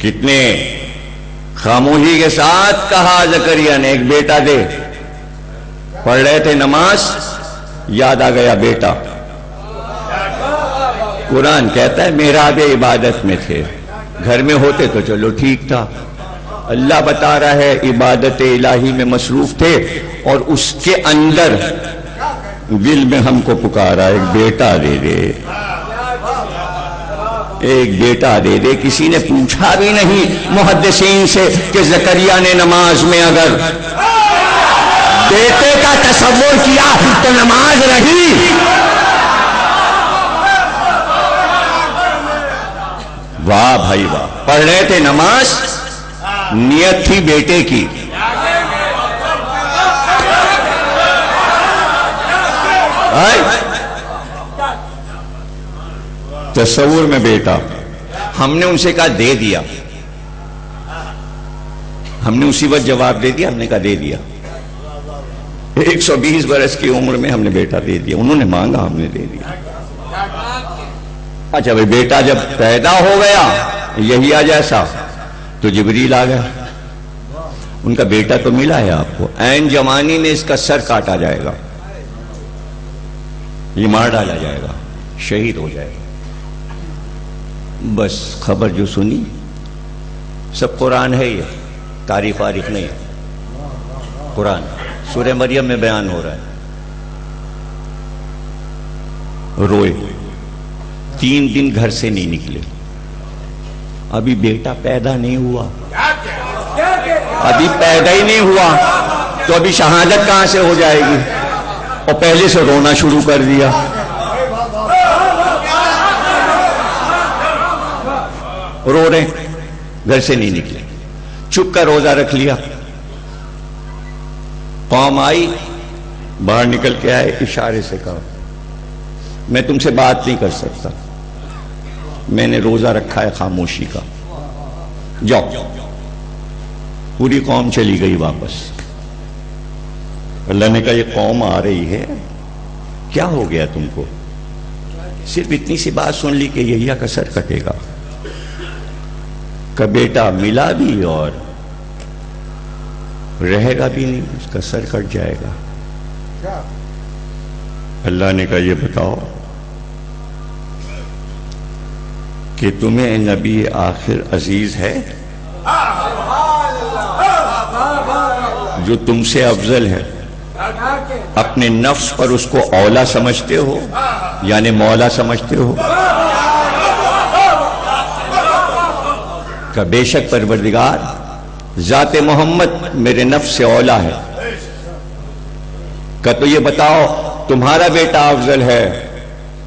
کتنے خاموشی کے ساتھ کہا زکریا نے ایک بیٹا دے. پڑھ رہے تھے نماز, یاد آ گیا بیٹا. قرآن کہتا ہے محراب عبادت میں تھے, گھر میں ہوتے تو چلو ٹھیک تھا. اللہ بتا رہا ہے عبادت الہی میں مصروف تھے اور اس کے اندر دل میں ہم کو پکارا ایک بیٹا دے دے, ایک بیٹا دے دے. کسی نے پوچھا بھی نہیں محدثین سے کہ زکریا نے نماز میں اگر بیٹے کا تصور کیا تو نماز رہی. واہ بھائی واہ, پڑھ رہے تھے نماز, نیت تھی بیٹے کی. تصور میں بیٹا. ہم نے ان سے کہا دے دیا, ہم نے اسی وقت جواب دے دیا, ہم نے کہا دے دیا. 120 برس کی عمر میں ہم نے بیٹا دے دیا. انہوں نے مانگا, ہم نے دے دیا. اچھا بھائی, بیٹا جب پیدا ہو گیا یحییٰ جیسا تو جبریل آ گیا. ان کا بیٹا تو ملا ہے آپ کو, عین جوانی میں اس کا سر کاٹا جائے گا, یہ مار ڈالا جائے گا, شہید ہو جائے گا. بس خبر جو سنی, سب قرآن ہے, یہ تاریخ واریخ نہیں ہے, قرآن سورہ مریم میں بیان ہو رہا ہے. روئے, 3 دن گھر سے نہیں نکلے. ابھی بیٹا پیدا نہیں ہوا, ابھی پیدا ہی نہیں ہوا تو ابھی شہادت کہاں سے ہو جائے گی. اور پہلے سے رونا شروع کر دیا. رو رہے, گھر سے نہیں نکلے, چپ کر روزہ رکھ لیا. قوم آئی, باہر نکل کے آئے, اشارے سے کہا میں تم سے بات نہیں کر سکتا, میں نے روزہ رکھا ہے خاموشی کا, جاؤ. پوری قوم چلی گئی واپس. اللہ نے کہا یہ قوم آ رہی ہے, کیا ہو گیا تم کو؟ صرف اتنی سی بات سن لی کہ یحییٰ کا سر کٹے گا. کا بیٹا ملا بھی اور رہے گا بھی نہیں, اس کا سر کٹ جائے گا. اللہ نے کہا یہ بتاؤ کہ تمہیں نبی آخر عزیز ہے جو تم سے افضل ہے؟ اپنے نفس پر اس کو اولا سمجھتے ہو یعنی مولا سمجھتے ہو؟ کہ بے شک پروردگار ذات محمد میرے نفس سے اولا ہے. کہ تو یہ بتاؤ تمہارا بیٹا افضل ہے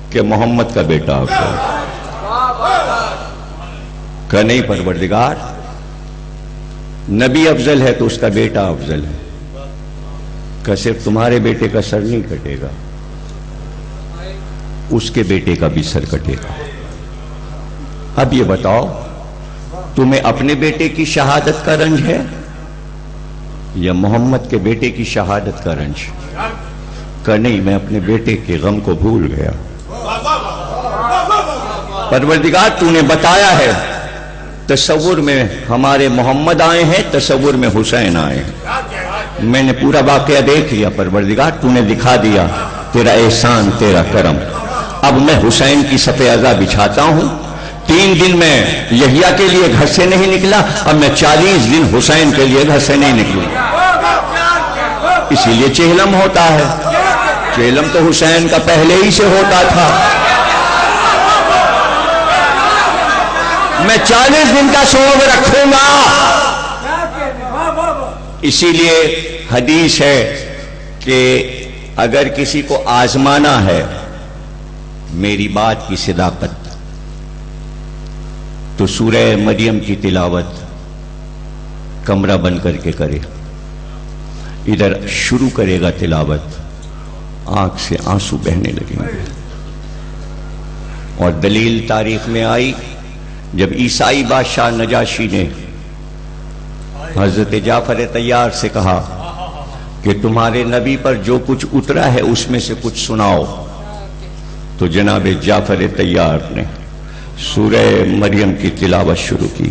کہ محمد کا بیٹا افضل ہے؟ کہ نہیں پروردگار, نبی افضل ہے تو اس کا بیٹا افضل ہے. کہ صرف تمہارے بیٹے کا سر نہیں کٹے گا, اس کے بیٹے کا بھی سر کٹے گا. اب یہ بتاؤ تمہیں اپنے بیٹے کی شہادت کا رنج ہے یا محمد کے بیٹے کی شہادت کا رنج؟ کہ نہیں, میں اپنے بیٹے کے غم کو بھول گیا. پروردگار تو نے بتایا ہے تصور میں ہمارے محمد آئے ہیں, تصور میں حسین آئے ہیں. میں نے پورا واقعہ دیکھ لیا پروردگار, تو نے دکھا دیا, تیرا احسان تیرا کرم. اب میں حسین کی صف اعضا بچھاتا ہوں. 3 دن میں یحییٰ کے لیے گھر سے نہیں نکلا, اب میں 40 دن حسین کے لیے گھر سے نہیں نکلوں. اسی لیے چہلم ہوتا ہے. چہلم تو حسین کا پہلے ہی سے ہوتا تھا. میں 40 دن کا سوگ رکھوں گا. اسی لیے حدیث ہے کہ اگر کسی کو آزمانا ہے میری بات کی صداقت تو سورہ مریم کی تلاوت کمرہ بند کر کے کرے. ادھر شروع کرے گا تلاوت, آنکھ سے آنسو بہنے لگیں گے. اور دلیل تاریخ میں آئی جب عیسائی بادشاہ نجاشی نے حضرت جعفر طیار سے کہا کہ تمہارے نبی پر جو کچھ اترا ہے اس میں سے کچھ سناؤ, تو جناب جعفر طیار نے سورہ مریم کی تلاوت شروع کی.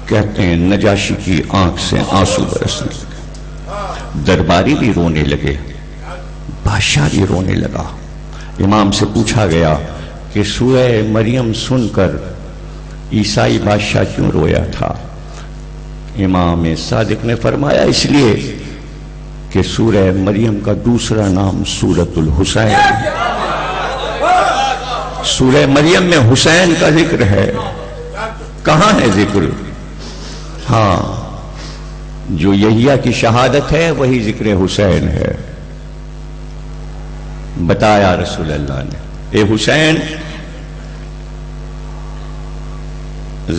کہتے ہیں نجاشی کی آنکھ سے آنسو برسنے لگے، درباری بھی رونے لگے، بادشاہ بھی رونے لگا. امام سے پوچھا گیا کہ سورہ مریم سن کر عیسائی بادشاہ کیوں رویا تھا؟ امام صادق نے فرمایا اس لیے کہ سورہ مریم کا دوسرا نام سورۃ الحسین. سورہ مریم میں حسین کا ذکر ہے. کہاں ہے ذکر؟ ہاں، جو یحییٰ کی شہادت ہے وہی ذکر حسین ہے. بتایا رسول اللہ نے، اے حسین،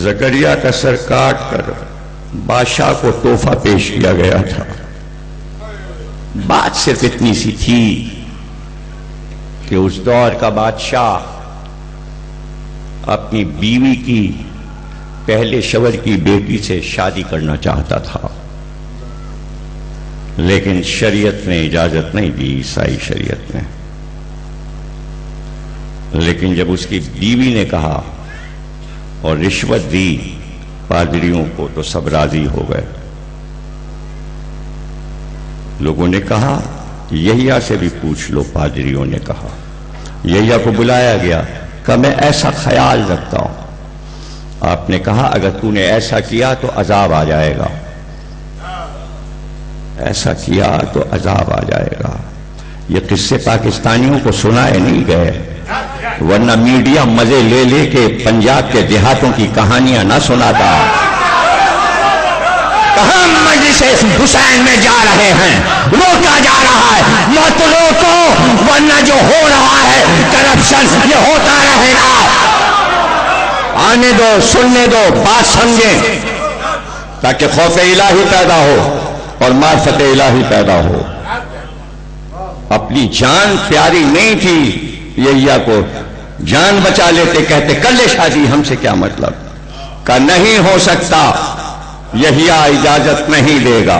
زکریا کا سر کاٹ کر بادشاہ کو تحفہ پیش کیا گیا تھا. بات صرف اتنی سی تھی کہ اس دور کا بادشاہ اپنی بیوی کی پہلے شوہر کی بیٹی سے شادی کرنا چاہتا تھا، لیکن شریعت نے اجازت نہیں دی، عیسائی شریعت نے. لیکن جب اس کی بیوی نے کہا اور رشوت دی پادریوں کو تو سب راضی ہو گئے. لوگوں نے کہا یحییٰ سے بھی پوچھ لو. پادریوں نے کہا، یحییٰ کو بلایا گیا، کہ میں ایسا خیال رکھتا ہوں. آپ نے کہا اگر تو نے ایسا کیا تو عذاب آ جائے گا، ایسا کیا تو عذاب آ جائے گا. یہ قصے پاکستانیوں کو سنائے نہیں گئے، ورنہ میڈیا مزے لے لے کے پنجاب کے دیہاتوں کی کہانیاں نہ سناتا. کہاں مجلس حسین میں جا رہے ہیں، روکا جا رہا ہے، مت روکو ورنہ جو ہو رہا ہے کرپشن یہ ہوتا رہے گا. آنے دو، سننے دو، بات سمجھیں تاکہ خوف الہی پیدا ہو اور معرفت الہی پیدا ہو. اپنی جان پیاری نہیں تھی، یحییٰ کو جان بچا لیتے، کہتے کر لے شادی، ہم سے کیا مطلب. کہ نہیں ہو سکتا، یحییٰ اجازت نہیں دے گا.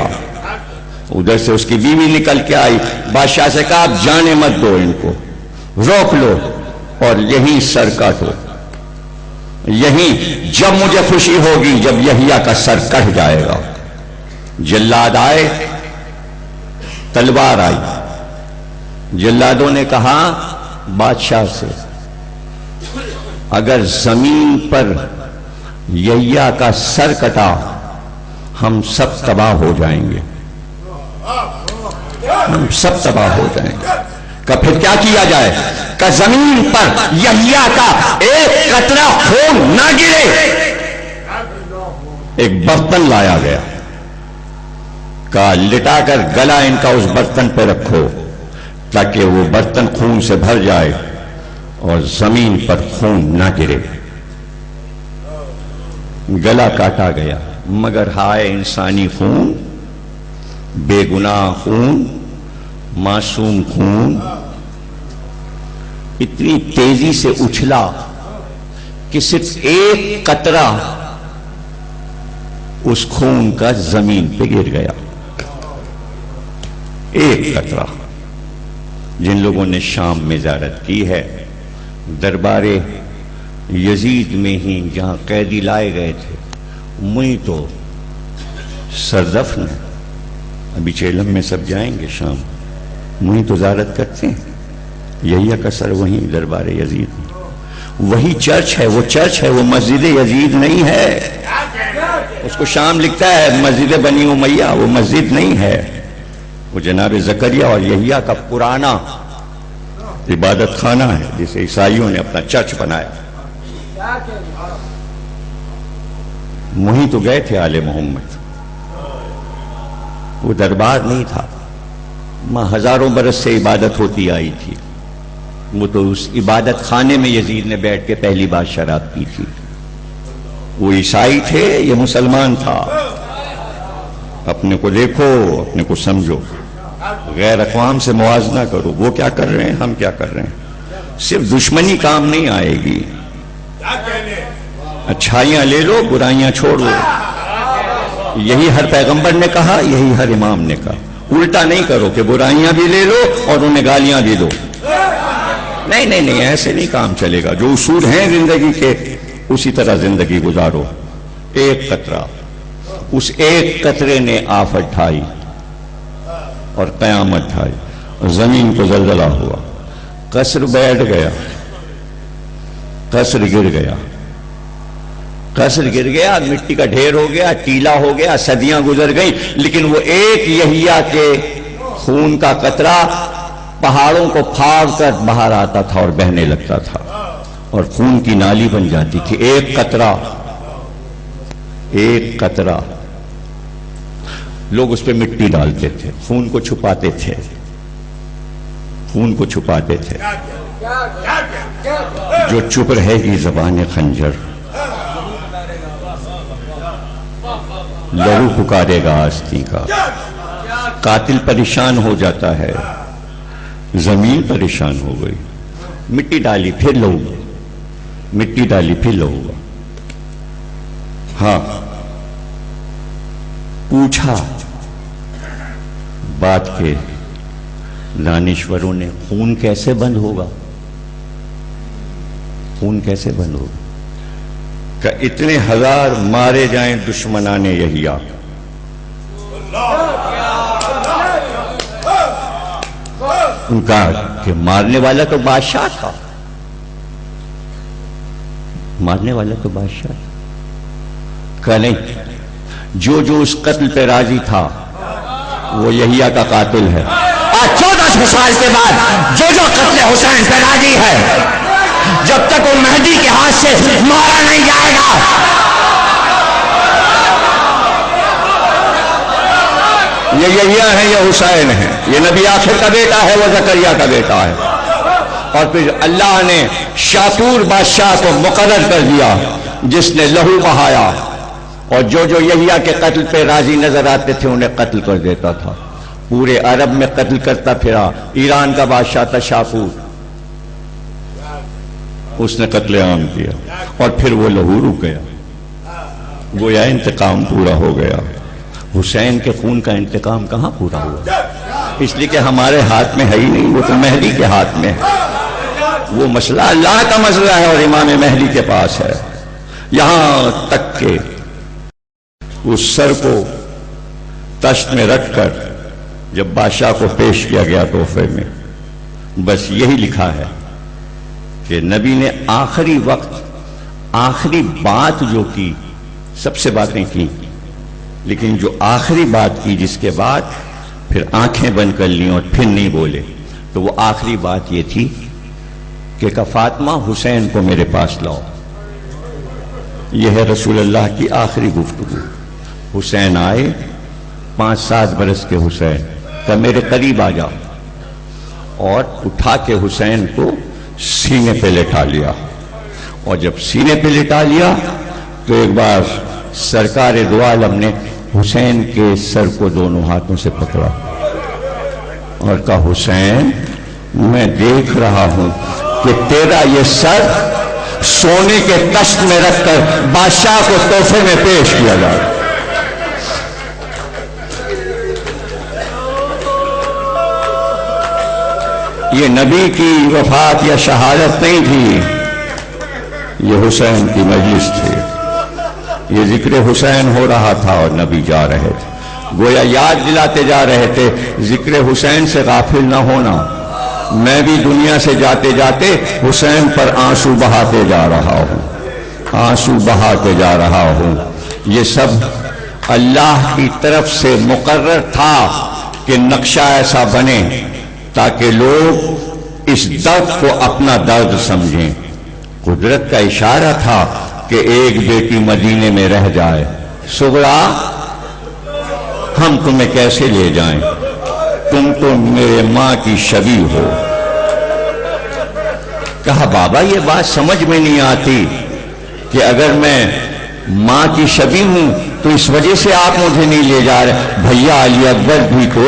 ادھر سے اس کی بیوی نکل کے آئی، بادشاہ سے کہا آپ جانے مت دو، ان کو روک لو اور یہیں سر کاٹو. یہیں جب مجھے خوشی ہوگی جب یحییٰ کا سر کٹ جائے گا. جلاد آئے، تلوار آئی. جلادوں نے کہا بادشاہ سے اگر زمین پر یحییٰ کا سر کٹا ہم سب تباہ ہو جائیں گے، ہم سب تباہ ہو جائیں گے. کہ پھر کیا کیا جائے؟ کہ زمین پر یحییٰ کا ایک قطرہ خون نہ گرے. ایک برتن لایا گیا، کہا لٹا کر گلا ان کا اس برتن پہ رکھو تاکہ وہ برتن خون سے بھر جائے اور زمین پر خون نہ گرے. گلا کاٹا گیا، مگر ہائے انسانی خون، بے گناہ خون، معصوم خون اتنی تیزی سے اچھلا کہ صرف ایک قطرہ اس خون کا زمین پہ گر گیا. ایک قطرہ. جن لوگوں نے شام میں زیارت کی ہے، دربار یزید میں ہی جہاں قیدی لائے گئے تھے، وہیں تو سردفن ہے. ابھی چیلم میں سب جائیں گے شام، وہیں تو زیارت کرتے ہیں. یحییٰ کا سر وہیں دربار یزید میں. وہی چرچ ہے، وہ چرچ ہے، وہ مسجد یزید نہیں ہے. اس کو شام لکھتا ہے مسجد بنی امیہ، وہ مسجد نہیں ہے، وہ جناب زکریا اور یحییٰ کا پرانا عبادت خانہ ہے جسے عیسائیوں نے اپنا چرچ بنایا. وہیں تو گئے تھے آل محمد. وہ دربار نہیں تھا، وہاں ہزاروں برس سے عبادت ہوتی آئی تھی. وہ تو اس عبادت خانے میں یزید نے بیٹھ کے پہلی بار شراب پی تھی. وہ عیسائی تھے، یہ مسلمان تھا. اپنے کو دیکھو، اپنے کو سمجھو، غیر اقوام سے موازنہ کرو. وہ کیا کر رہے ہیں، ہم کیا کر رہے ہیں. صرف دشمنی کام نہیں آئے گی. اچھائیاں لے لو، برائیاں چھوڑ دو. یہی ہر پیغمبر نے کہا، یہی ہر امام نے کہا. الٹا نہیں کرو کہ برائیاں بھی لے لو اور انہیں گالیاں بھی دو. نہیں نہیں نہیں، ایسے نہیں کام چلے گا. جو اصول ہیں زندگی کے اسی طرح زندگی گزارو. ایک قطرہ، اس ایک قطرے نے آفت ڈھائی اور قیامت ڈھائی. زمین کو زلزلہ ہوا، قصر بیٹھ گیا، قصر گر گیا، قصر گر گیا، مٹی کا ڈھیر ہو گیا، ٹیلا ہو گیا، صدیاں گزر گئیں، لیکن وہ ایک یحییٰ کے خون کا قطرہ پہاڑوں کو پھاڑ کر باہر آتا تھا اور بہنے لگتا تھا اور خون کی نالی بن جاتی تھی. ایک قطرہ، ایک قطرہ. لوگ اس پہ مٹی ڈالتے تھے، خون کو چھپاتے تھے، خون کو چھپاتے تھے. جو چپ رہے گی زبان خنجر، لہو پکارے گا آستی کا. قاتل پریشان ہو جاتا ہے، زمین پریشان ہو گئی. مٹی ڈالی پھر لہو، مٹی ڈالی پھر لہو. ہاں، پوچھا بات کے دانشوروں نے، خون کیسے بند ہوگا؟ خون کیسے بند ہوگا؟ کہ اتنے ہزار مارے جائیں دشمنان یحییٰ. ان کا کہ مارنے والا تو بادشاہ تھا، مارنے والا تو بادشاہ تھا. کہ نہیں، جو اس قتل پہ راضی تھا وہ یحییٰ کا قاتل ہے. آج 1400 سال کے بعد جو قتل حسین پہ راضی ہے، جب تک وہ مہدی کے ہاتھ سے مارا نہیں جائے گا، یہ یحییٰ ہے، یہ حسین ہے، یہ نبی آخر کا بیٹا ہے، وہ زکریا کا بیٹا ہے. اور پھر اللہ نے شاپور بادشاہ کو مقرر کر دیا جس نے لہو بہایا، اور جو یحییٰ کے قتل پہ راضی نظر آتے تھے انہیں قتل کر دیتا تھا. پورے عرب میں قتل کرتا پھرا. ایران کا بادشاہ تھا شاپور، اس نے قتل عام کیا اور پھر وہ لہو رک گیا. گویا انتقام پورا ہو گیا. حسین کے خون کا انتقام کہاں پورا ہوا؟ اس لیے کہ ہمارے ہاتھ میں ہے ہی نہیں، وہ تو مہدی کے ہاتھ میں ہے. وہ مسئلہ اللہ کا مسئلہ ہے اور امام مہدی کے پاس ہے. یہاں تک کہ اس سر کو تشت میں رکھ کر جب بادشاہ کو پیش کیا گیا تحفے میں، بس یہی لکھا ہے کہ نبی نے آخری وقت آخری بات جو کی، سب سے باتیں کی، لیکن جو آخری بات کی جس کے بعد پھر آنکھیں بند کر لیں اور پھر نہیں بولے، تو وہ آخری بات یہ تھی کہ فاطمہ حسین کو میرے پاس لاؤ. یہ ہے رسول اللہ کی آخری گفتگو. حسین آئے، 5-7 برس کے حسین، کہ میرے قریب آ جاؤ، اور اٹھا کے حسین کو سینے پہ لٹا لیا. اور جب سینے پہ لٹا لیا تو ایک بار سرکار دو عالم نے حسین کے سر کو دونوں ہاتھوں سے پکڑا اور کہا حسین میں دیکھ رہا ہوں کہ تیرا یہ سر سونے کے تشت میں رکھ کر بادشاہ کو تحفے میں پیش کیا جائے. یہ نبی کی وفات یا شہادت نہیں تھی، یہ حسین کی مجلس تھی. یہ ذکر حسین ہو رہا تھا اور نبی جا رہے تھے. گویا یاد دلاتے جا رہے تھے ذکر حسین سے غافل نہ ہونا. میں بھی دنیا سے جاتے جاتے حسین پر آنسو بہاتے جا رہا ہوں، آنسو بہاتے جا رہا ہوں. یہ سب اللہ کی طرف سے مقرر تھا کہ نقشہ ایسا بنے تاکہ لوگ اس درد کو اپنا درد سمجھیں. قدرت کا اشارہ تھا کہ ایک بیٹی مدینے میں رہ جائے. سغرا ہم تمہیں کیسے لے جائیں، تم تو میرے ماں کی شبیہ ہو. کہا بابا یہ بات سمجھ میں نہیں آتی کہ اگر میں ماں کی شبیہ ہوں تو اس وجہ سے آپ مجھے نہیں لے جا رہے. بھیا علی اکبر بھی تو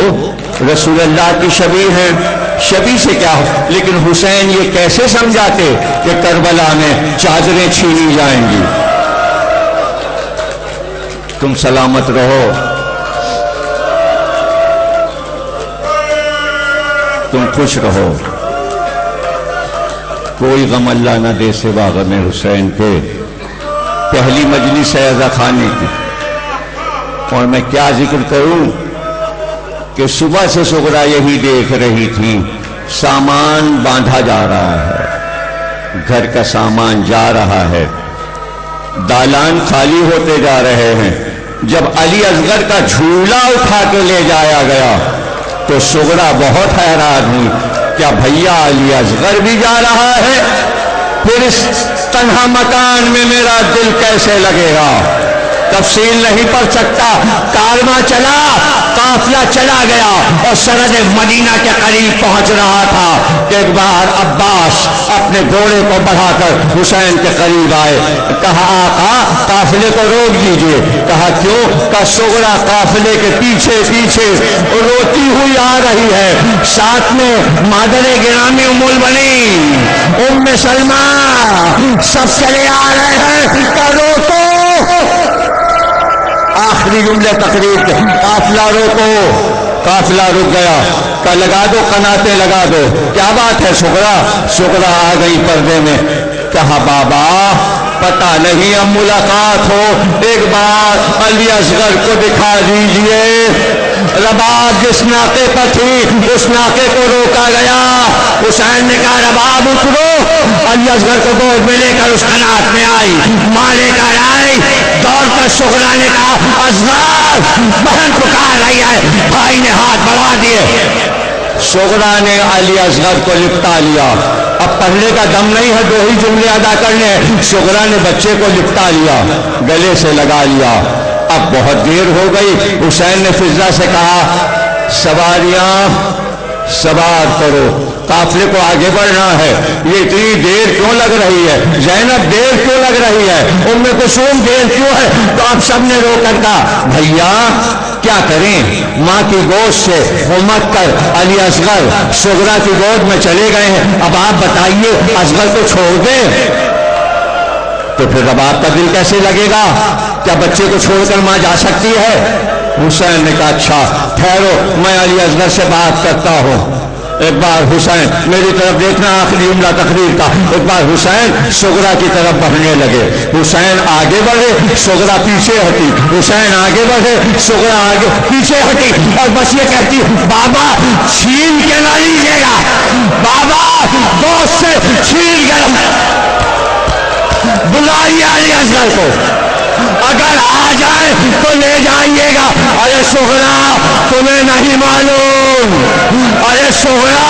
رسول اللہ کی شبیہ ہیں، شبیہ سے کیا ہو. لیکن حسین یہ کیسے سمجھاتے کہ کربلا میں چادریں چھینی جائیں گی. تم سلامت رہو، تم خوش رہو، کوئی غم اللہ نہ دے سوا غم حسین کے. پہلی مجلس ہے رضا خانی کی، اور میں کیا ذکر کروں کہ صبح سے سغرا یہی دیکھ رہی تھی، سامان باندھا جا رہا ہے، گھر کا سامان جا رہا ہے، دالان خالی ہوتے جا رہے ہیں۔ جب علی اصغر کا جھولا اٹھا کے لے جایا گیا تو سغرا بہت حیران ہوئی، کیا بھیا علی اصغر بھی جا رہا ہے؟ پھر اس تنہا مکان میں میرا دل کیسے لگے گا؟ تفصیل نہیں پڑھ سکتا۔ کارواں چلا، قافلہ چلا گیا اور سرحد مدینہ کے قریب پہنچ رہا تھا کہ ایک بار عباس اپنے گھوڑے کو بڑھا کر حسین کے قریب آئے۔ کہا آقا قافلے کو روک دیجئے۔ کہا کیوں؟ کہ سغرا قافلے کے پیچھے پیچھے روتی ہوئی آ رہی ہے، ساتھ میں مادر گرامی ام المؤمنین ام سلمہ سب چلے آ رہے ہیں کہ روکو۔ آخری جملے تقریر کے، قافلہ روکو۔ قافلہ رک گیا، کہ لگا دو قناتیں لگا دو۔ کیا بات ہے سغرا؟ سغرا آ گئی پردے میں۔ کہا بابا پتہ نہیں اب ملاقات ہو، ایک بار علی اصغر کو دکھا دیجئے۔ رباب جس ناقے پر تھی اس ناقے کو روکا گیا۔ حسین نے کہا رباب اترو۔ علی اصغر کو گود میں لے کر اس قنات میں آئی، ماں لے کر آئی۔ دوڑ کر سغرا نے کہا اصغر بہن پکار رہی ہے۔ بھائی نے ہاتھ بڑھا دیے، سغرا نے علی اصغر کو لپٹا لیا۔ اب پڑھنے کا دم نہیں ہے، دو ہی جملے ادا کرنے۔ سغرا نے بچے کو لپٹا لیا، گلے سے لگا لیا۔ اب بہت دیر ہو گئی۔ حسین نے فضا سے کہا سواریاں سوار کرو، قافلے کو آگے بڑھنا ہے۔ یہ اتنی دیر کیوں لگ رہی ہے؟ زینب دیر کیوں لگ رہی ہے؟ ام کلثوم دیر کیوں ہے؟ تو آپ سب نے رو کر کہا بھیا کیا کریں، ماں کی گود سے امت کر علی اصغر سغرا کی گود میں چلے گئے ہیں، اب آپ بتائیے اصغر کو چھوڑ دیں تو پھر اب آپ کا دل کیسے لگے گا؟ کیا بچے کو چھوڑ کر ماں جا سکتی ہے؟ حسین نے کہا اچھا ٹھہرو، میں علی اصغر سے بات کرتا ہوں۔ ایک بار حسین میری طرف دیکھنا، آخری جملہ تقریر کا۔ ایک بار حسین سغرا کی طرف بڑھنے لگے، حسین آگے بڑھے، سغرا پیچھے ہٹی، حسین آگے بڑھے، سغرا آگے پیچھے ہٹی، اور بس یہ کہتی بابا چھین کے نہ لیجیے گا، بابا دوست سے چھین کر بلائیے علی اصغر کو، اگر آ جائے تو لے جائیے گا۔ ارے سغرا تمہیں نہیں معلوم، ارے سغرا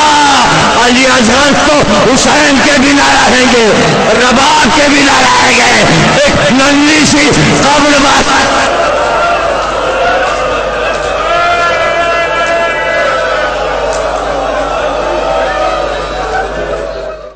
علی اصغر تو حسین کے بنا رہیں گے، رباب کے بنا رہیں گے، ایک ننھی سی قبر بات